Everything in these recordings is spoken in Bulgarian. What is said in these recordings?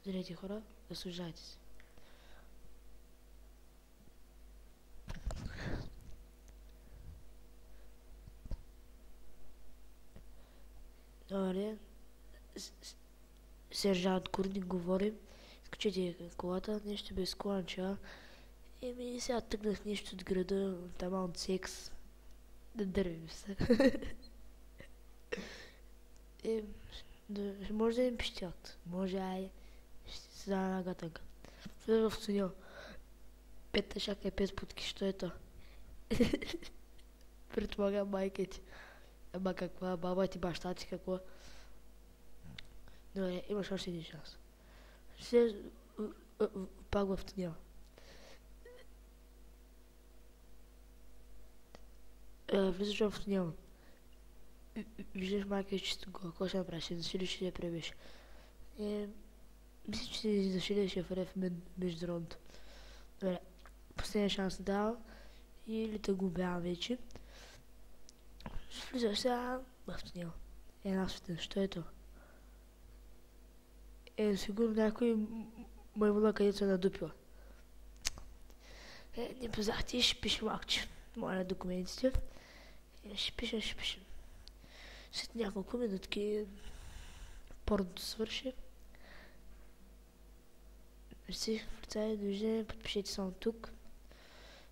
Здравейте хора, наслаждайте се. Добър ден, сержант Курник говорим. Изкачете колата, нещо без кланча. Сега тъгнах нещо от града, таман от секс. Да дървим се. Може да им пищят. Може, ще се даде една гатанка. Влезе в тунел. 5 тъшака и 5 путки, що е то? Предполагам майка ти. Ама каква, баба ти, баща ти, какво? Добре, имаш още един шанс. Ще пак в тунела. Влизаш в тунела. Виждаш майка и чисто гола. Какво ще направиш? Ще засилиш, ще я пребеш. Мисля, че си засилиш в реф между ронто. Добре, последния шанс дава. Или те губявам вече. Влизаш сега в тунела. Една светлина, що е то? Сигурно някой маймуна където се надупила. Не познах, ще пише малкче. Моля документите. Ще пише. След няколко минутки порното свърши. Мерси, полицай, довиждане, подпишете само тук.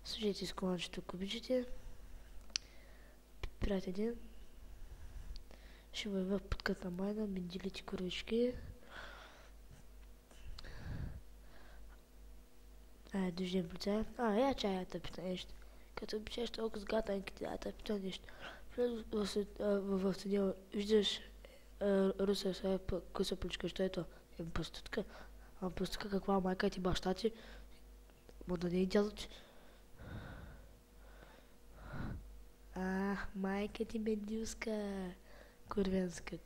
Служете с коланчето, ако обичате. Приятен ден. Ще въведа подката майна, менделите курвички. Довиждане, полицай. Я чая да пита нещо. Като обичаш толкова с гатанките, да пита нещо. В тунела виждаш руса сега къса пличка, що е то? Проститутка. Проститутка каква, майка ти, баща ти? Ма да не е дядо ти. Майка ти медюска. Курвенска.